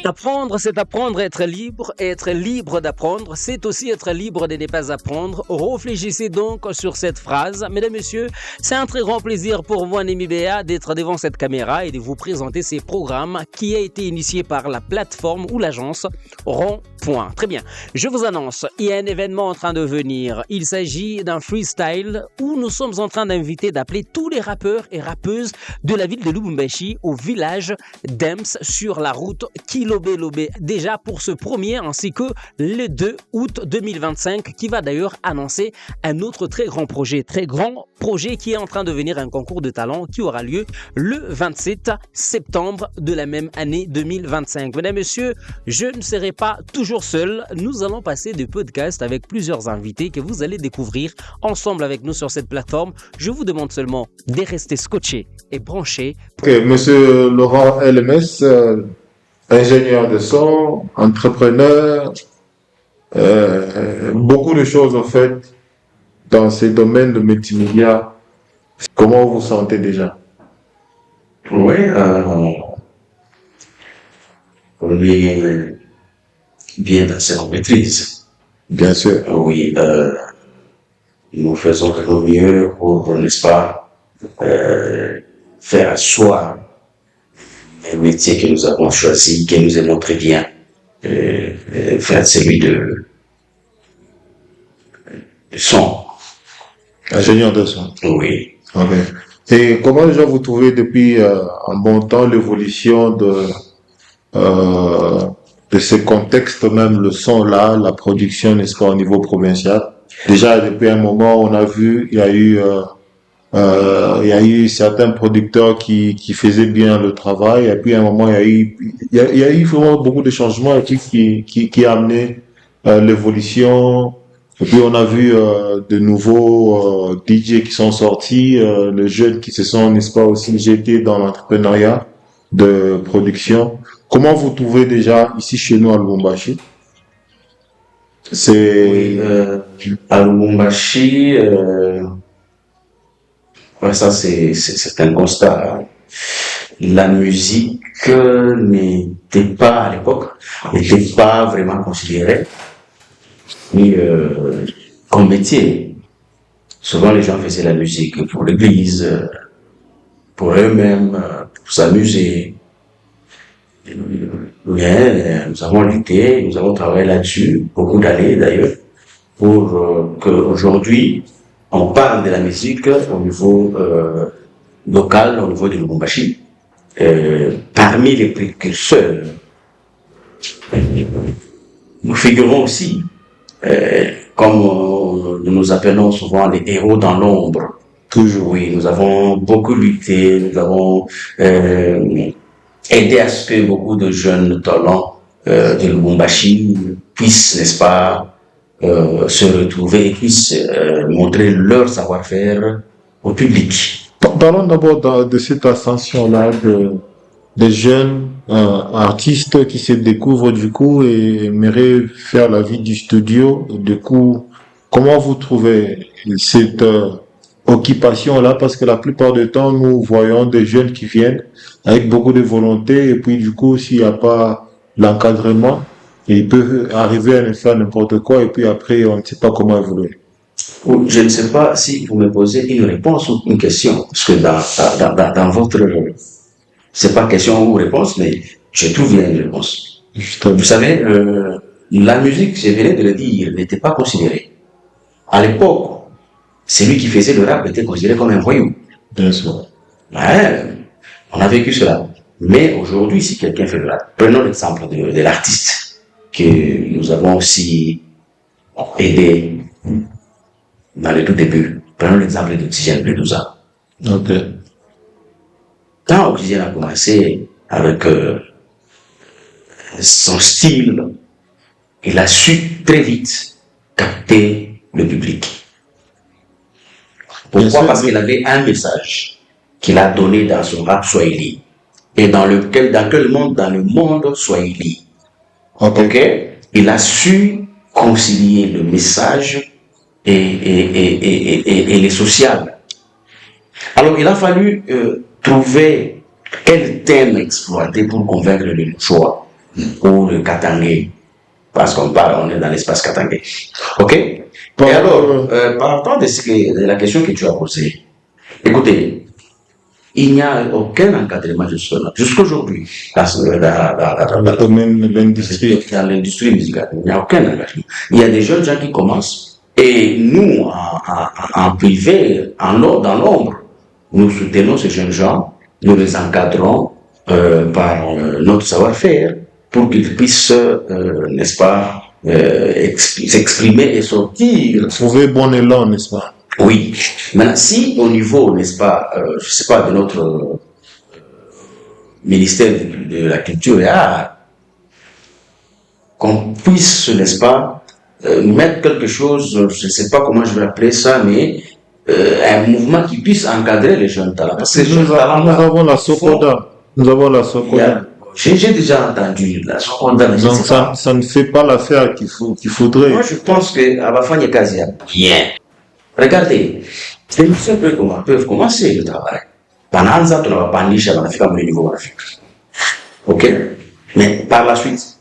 Apprendre, c'est apprendre à être libre, et être libre d'apprendre, c'est aussi être libre de ne pas apprendre. Réfléchissez donc sur cette phrase. Mesdames, Messieurs, c'est un très grand plaisir pour moi, Némi Béa, d'être devant cette caméra et de vous présenter ces programmes qui a été initié par la plateforme ou l'agence Rond-Point. Très bien, je vous annonce, il y a un événement en train de venir. Il s'agit d'un freestyle où nous sommes en train d'inviter, d'appeler tous les rappeurs et rappeuses de la ville de Lubumbashi au village d'Ems sur la route Kilobé-Lobé, déjà pour ce premier ainsi que le 2 août 2025 qui va d'ailleurs annoncer un autre très grand projet qui est en train de devenir un concours de talent qui aura lieu le 27 septembre de la même année 2025. Mesdames, Messieurs, je ne serai pas toujours seul, nous allons passer des podcasts avec plusieurs invités que vous allez découvrir ensemble avec nous sur cette plateforme. Je vous demande seulement de rester scotchés et branchés. Ok, Monsieur Laurent LMS, ingénieur de son, entrepreneur, beaucoup de choses en fait dans ces domaines de multimédia. Comment vous vous sentez déjà? Oui, on est bien assez en maîtrise. Bien sûr. Oui, nous faisons de nos mieux pour, n'est-ce pas, faire asseoir un métier que nous avons choisi, que nous aimons très bien, faire celui de son. Ingénieur de son. Oui. Ok. Et comment déjà vous trouvez depuis un bon temps l'évolution de ce contexte même, le son là, la production, n'est-ce pas, au niveau provincial? Déjà, depuis un moment, on a vu, il y a eu certains producteurs qui faisaient bien le travail, et puis à un moment, il y a eu vraiment beaucoup de changements qui a amené l'évolution. Et puis on a vu de nouveaux DJ qui sont sortis, les jeunes qui se sont, n'est-ce pas, aussi jetés dans l'entrepreneuriat de production. Comment vous trouvez déjà ici chez nous à Lubumbashi? Oui, à Lubumbashi, ouais, ça c'est un constat. La musique n'était pas à l'époque, n'était pas vraiment considérée comme métier. Souvent les gens faisaient la musique pour l'église, pour eux-mêmes, pour s'amuser. Mais nous avons lutté, nous avons travaillé là-dessus, beaucoup d'années d'ailleurs, pour qu'aujourd'hui on parle de la musique au niveau local, au niveau de Lubumbashi. Parmi les précurseurs, nous figurons aussi, comme nous nous appelons souvent les héros dans l'ombre. Toujours, oui, nous avons beaucoup lutté, nous avons aidé à ce que beaucoup de jeunes talents de Lubumbashi puissent, n'est-ce pas, se retrouver et puissent montrer leur savoir-faire au public. Parlons d'abord de cette ascension-là des jeunes artistes qui se découvrent du coup et aimeraient faire la vie du studio. Du coup, comment vous trouvez cette occupation-là? Parce que la plupart du temps, nous voyons des jeunes qui viennent avec beaucoup de volonté et puis du coup, s'il n'y a pas l'encadrement, il peut arriver à ne faire n'importe quoi et puis après, on ne sait pas comment évoluer. Je ne sais pas si vous me posez une réponse ou une question, parce que dans votre... C'est pas question ou réponse, mais je trouve bien une réponse. Justement. Vous savez, la musique, je venais de le dire, n'était pas considérée. À l'époque, celui qui faisait le rap était considéré comme un voyou. Bien sûr. Ouais, on a vécu cela. Mais aujourd'hui, si quelqu'un fait le rap, prenons l'exemple de l'artiste que nous avons aussi aidé dans le tout début. Prenons l'exemple d'Oxygène Bledouza. Ok. Quand Oxygène a commencé avec son style, il a su très vite capter le public. Pourquoi? Parce qu'il avait un message qu'il a donné dans son rap Swahili. Et dans quel monde? Dans le monde Swahili. Ok? Il a su concilier le message et les sociales. Alors, il a fallu trouver quel thème exploiter pour convaincre le choix. ou le katangé, parce qu'on parle, on est dans l'espace katangé. Ok? Et Par- alors, par rapport de la question que tu as posée, écoutez, il n'y a aucun encadrement jusqu'aujourd'hui dans le domaine de l'industrie. dans l'industrie musicale. Il n'y a aucun engagement. Il y a des jeunes gens qui commencent et nous, en privé, dans l'ombre, nous soutenons ces jeunes gens, nous les encadrons par notre savoir-faire pour qu'ils puissent, n'est-ce pas, s'exprimer et sortir. Trouver bon élan, n'est-ce pas? Oui. Maintenant, si au niveau, n'est-ce pas, je sais pas, de notre ministère de la Culture et Art, qu'on puisse, n'est-ce pas, mettre quelque chose, je ne sais pas comment je vais appeler ça, mais un mouvement qui puisse encadrer les jeunes talents. Parce que les jeunes talents, Nous avons la Sokoda. Nous avons la Sokoda. j'ai déjà entendu la Sokoda, mais je Donc sais pas. ça ne fait pas l'affaire qu'il faudrait. Moi, je pense que Abafanya Kazia, bien. Regardez, les musiciens peuvent commencer le travail. Pendant un temps, on va pas nicher, on va faire le niveau. Ok? Mais par la suite,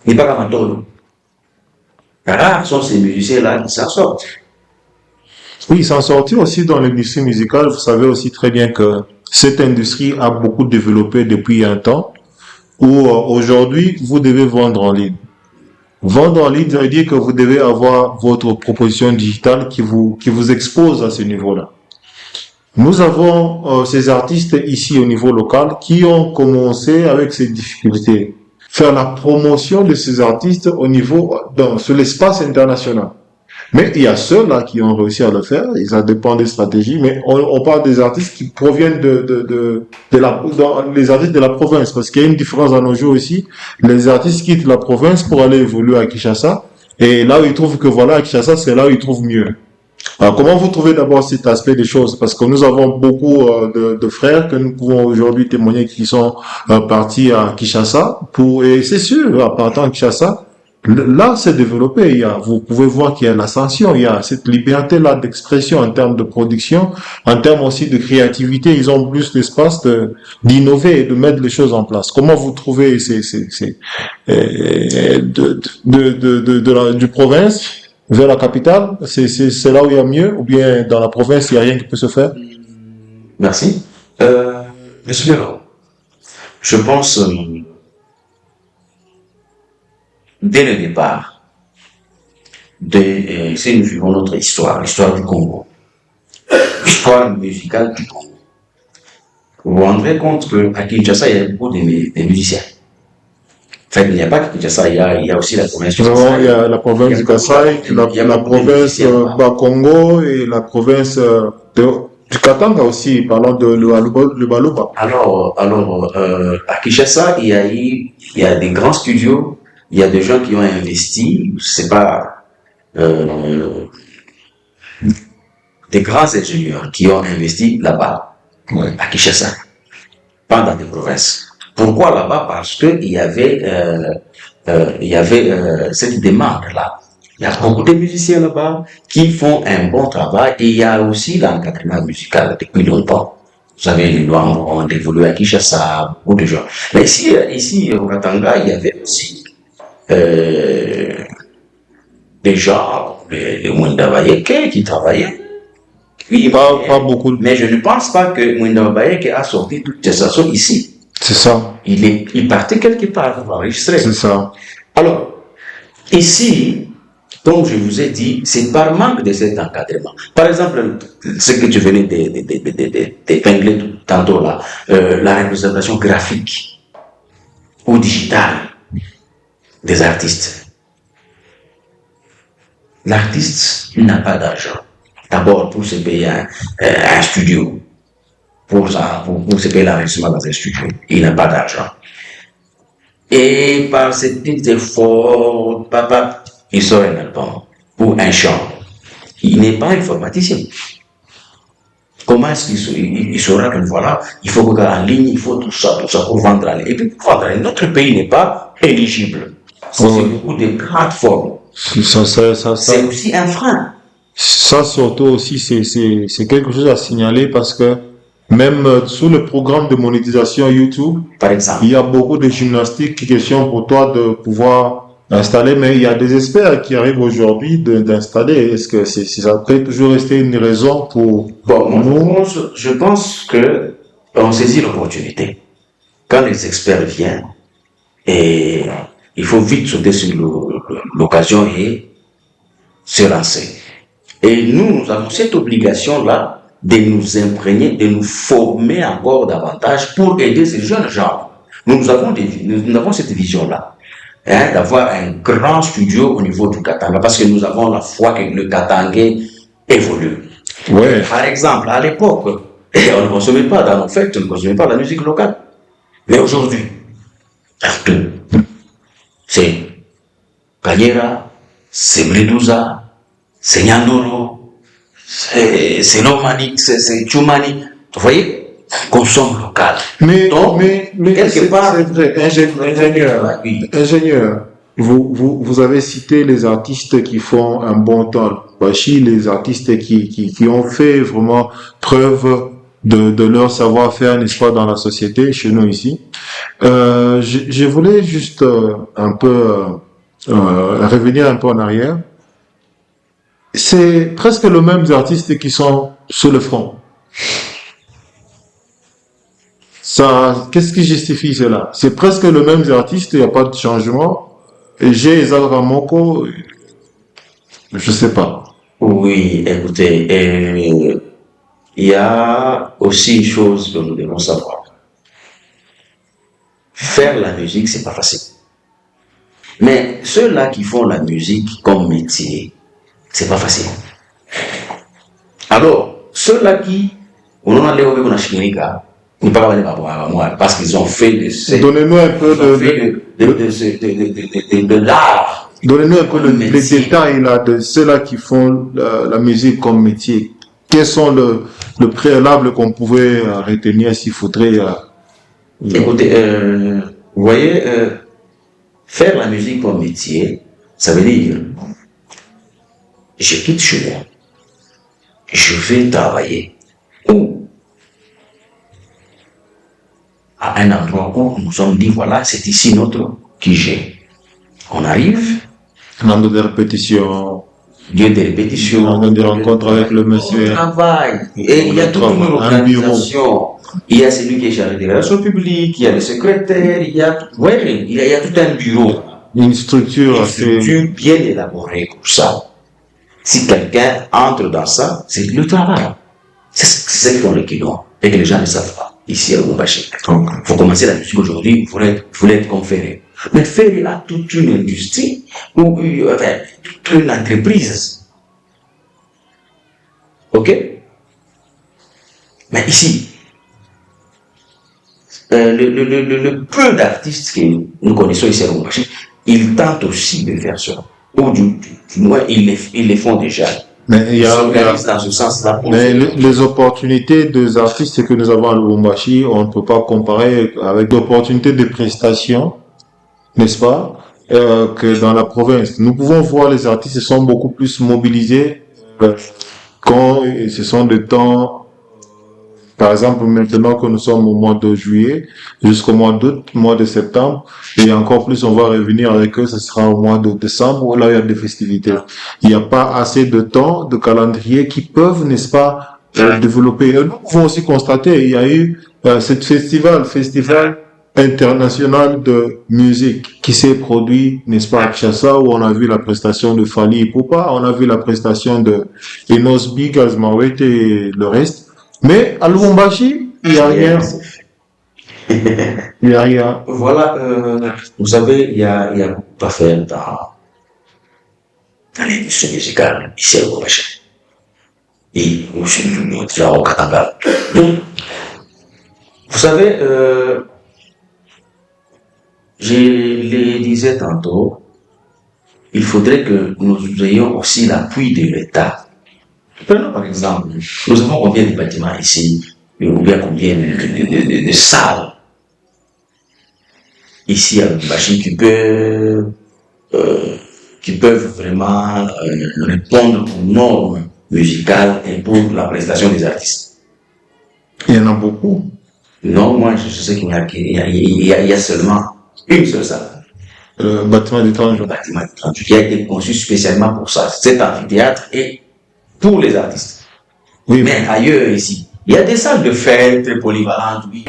il n'y a pas qu'à m'entendre. Rares sont ces musiciens-là qui s'en sortent. Oui, s'en sortir aussi dans l'industrie musicale, vous savez aussi très bien que cette industrie a beaucoup développé depuis un temps, où aujourd'hui, vous devez vendre en ligne. Vendre en ligne, ça veut dire que vous devez avoir votre proposition digitale qui vous expose à ce niveau-là. Nous avons ces artistes ici au niveau local qui ont commencé avec ces difficultés. Faire la promotion de ces artistes au niveau, sur l'espace international. Mais il y a ceux-là qui ont réussi à le faire, ça dépend des stratégies, mais on parle des artistes qui proviennent les artistes de la province, parce qu'il y a une différence à nos jours ici. Les artistes quittent la province pour aller évoluer à Kinshasa, et là où ils trouvent que voilà, à Kinshasa, c'est là où ils trouvent mieux. Alors, comment vous trouvez d'abord cet aspect des choses? Parce que nous avons beaucoup de frères que nous pouvons aujourd'hui témoigner qui sont partis à Kinshasa et c'est sûr, à partant à Kinshasa, là, c'est développé. Vous pouvez voir qu'il y a l'ascension, il y a cette liberté-là d'expression en termes de production, en termes aussi de créativité. Ils ont plus d'espace d'innover et de mettre les choses en place. Comment vous trouvez du province vers la capitale? C'est là où il y a mieux, ou bien dans la province, il n'y a rien qui peut se faire? Merci. Monsieur Véran, je pense, dès le départ, si nous suivons notre histoire, l'histoire du Congo, l'histoire musicale du Congo, vous vous rendrez compte qu'à Kinshasa, il y a beaucoup de musiciens. En fait, il n'y a pas que Kinshasa, il y a aussi la province du Non, il y Kasaï. a la province du Kasaï, la province Bakongo et la province du Katanga aussi, parlant de le Baluba. Alors, à Kinshasa, il y a des grands studios, il y a des gens qui ont investi, c'est pas des grands ingénieurs qui ont investi là-bas, à Kinshasa, pas dans des provinces. Pourquoi là-bas? Parce que il y avait cette demande-là. Il y a beaucoup de musiciens là-bas qui font un bon travail et il y a aussi l'encadrement musical depuis longtemps. Vous savez, les Noirs ont évolué à Kinshasa, beaucoup de gens. Mais ici au Katanga, il y avait aussi des gens, les Mwenda Bayeke qui travaillaient. Oui, Pas beaucoup. mais je ne pense pas que Mwenda Bayeke a sorti toutes ces chansons ici. C'est ça. Il partait quelque part pour enregistrer. C'est ça. Alors, ici, comme je vous ai dit, c'est par manque de cet encadrement. Par exemple, ce que tu venais d'épingler tantôt là, la représentation graphique ou digitale des artistes. L'artiste n'a pas d'argent. D'abord, pour se payer un studio, pour se payer l'enregistrement dans un studio, il n'a pas d'argent. Et par ces petits efforts, papa, il sort un album pour un chant. Il n'est pas informaticien. Comment est-ce qu'il saura que voilà, il faut regarder en ligne, il faut tout ça pour vendre en ligne. Et puis pour vendre en ligne, notre pays n'est pas éligible. C'est beaucoup de plateformes. C'est aussi un frein. Ça surtout aussi, c'est quelque chose à signaler parce que Même sous le programme de monétisation YouTube, par exemple. il y a beaucoup de gymnastiques qui question pour toi de pouvoir installer, mais il y a des experts qui arrivent aujourd'hui d'installer. Est-ce que ça peut toujours rester une raison pour Bon, nous? je pense que on saisit l'opportunité. Quand les experts viennent, et il faut vite sauter sur l'occasion et se lancer. Et nous avons cette obligation-là de nous imprégner, de nous former encore davantage pour aider ces jeunes gens. Nous avons cette vision-là, hein, d'avoir un grand studio au niveau du Katanga, parce que nous avons la foi que le Katangais évolue. Ouais. Par exemple, à l'époque, on ne consommait pas dans nos fêtes, on ne consommait pas la musique locale. Mais aujourd'hui, partout, c'est Kanyera, c'est Mredouza, c'est Nyandoro, c'est Lomani, c'est Chumani. Vous voyez, on consomme local. Mais quelque part, c'est vrai, ingénieur, vous avez cité les artistes qui font un bon temps. Bachi, les artistes qui ont fait vraiment preuve de leur savoir-faire, n'est-ce pas, dans la société, chez nous ici. Je voulais juste un peu revenir un peu en arrière. C'est presque les mêmes artistes qui sont sur le front. Ça, qu'est-ce qui justifie cela? C'est presque les mêmes artistes, il n'y a pas de changement. Et j'ai Isaac Ramoko, je sais pas. oui, écoutez, il y a aussi une chose que nous devons savoir. Faire la musique, c'est pas facile. Mais ceux-là qui font la musique comme métier, c'est pas facile. Alors, ceux-là qui, on en a l'air de Shirika, parce qu'ils ont fait Donnez-nous un peu de l'art. Donnez-nous un peu les détails là, de ceux-là qui font la musique comme métier. Quels sont le préalable qu'on pouvait retenir s'il faudrait... Écoutez, vous voyez, faire la musique comme métier, ça veut dire, je quitte chez moi, je vais travailler ou à un endroit où nous sommes dit, voilà, c'est ici notre QG. On arrive, un endroit de répétition, lieu de répétition, on de rencontre avec le monsieur, on travaille, et il y a toute une organisation. Il y a celui qui est chargé des relations publiques, il y a le secrétaire, il y a tout un bureau. Une structure bien élaborée pour ça. Si quelqu'un entre dans ça, c'est le travail. C'est ce qu'ils font les clients et que les gens ne savent pas. Ici à Lubumbashi. Il faut commencer la musique aujourd'hui, il faut être comme Ferré. Mais Ferré a toute une industrie, ou toute une entreprise. Ok? Mais ici, le peu d'artistes que nous connaissons ici à Lubumbashi, ils tentent aussi de faire ça. Ou du moins, ils les font déjà. Mais il y a, dans ce sens-là. Mais les opportunités des artistes que nous avons à Lubumbashi, on ne peut pas comparer avec l'opportunité de prestations, n'est-ce pas, que dans la province. Nous pouvons voir les artistes sont beaucoup plus mobilisés quand ce sont des temps. Par exemple, maintenant que nous sommes au mois de juillet, jusqu'au mois d'août, mois de septembre, et encore plus, on va revenir avec eux, ce sera au mois de décembre, où là, il y a des festivités. Il n'y a pas assez de temps, de calendrier qui peuvent, n'est-ce pas, développer. Et nous pouvons aussi constater, il y a eu ce festival international de musique qui s'est produit, n'est-ce pas, à Kinshasa, où on a vu la prestation de Fali Ipupa, on a vu la prestation de Enos Big, Azmawet et le reste. Mais à Lubumbashi, il n'y a rien. Il n'y a rien. Voilà, vous savez, il y a beaucoup à faire dans l'industrie musicale ici à Lubumbashi. Et déjà au Katanga. Donc, vous savez, je le disais tantôt, il faudrait que nous ayons aussi l'appui de l'État. Prenons par exemple, nous avons combien de bâtiments ici, ou bien combien de salles ici à Lubumbashi qui peuvent vraiment répondre aux normes musicales et pour la prestation des artistes. Il y en a beaucoup. Non, moi, je sais qu'il y a seulement une seule salle. Bâtiment d'étrange. Le bâtiment étranger qui a été conçu spécialement pour ça. Cet amphithéâtre est pour les artistes. Oui, Mais ailleurs, ici, il y a des salles de fête polyvalentes, oui.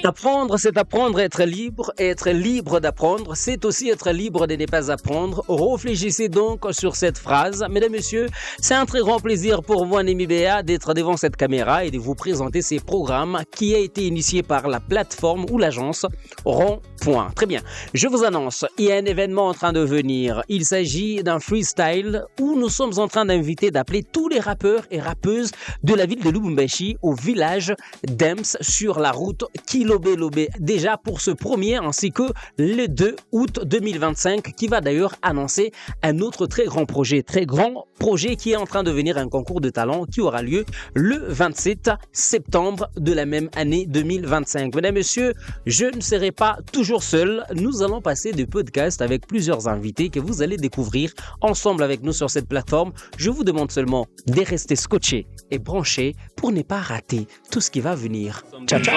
Apprendre, c'est apprendre à être libre, et être libre d'apprendre, c'est aussi être libre de ne pas apprendre. Réfléchissez donc sur cette phrase. Mesdames, Messieurs, c'est un très grand plaisir pour moi, Némi Béa, d'être devant cette caméra et de vous présenter ces programmes qui a été initié par la plateforme ou l'agence Rond-Point. Très bien, je vous annonce, il y a un événement en train de venir. Il s'agit d'un freestyle où nous sommes en train d'inviter, d'appeler tous les rappeurs et rappeuses de la ville de Lubumbashi au village d'Ems sur la route Kilobé-Lobé. Déjà pour ce premier ainsi que le 2 août 2025 qui va d'ailleurs annoncer un autre très grand projet qui est en train de devenir un concours de talent qui aura lieu le 27 septembre de la même année 2025. Mesdames, Messieurs, je ne serai pas toujours seul. Nous allons passer des podcasts avec plusieurs invités que vous allez découvrir ensemble avec nous sur cette plateforme. Je vous demande seulement de rester scotchés et branchés pour ne pas rater tout ce qui va venir. Ciao, ciao.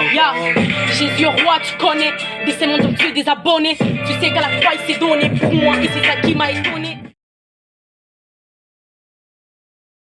Jésus roi, tu connais. Des sémons de Dieu, des abonnés. Tu sais qu'à la croix, il s'est donné pour moi et c'est ça qui m'a étonné.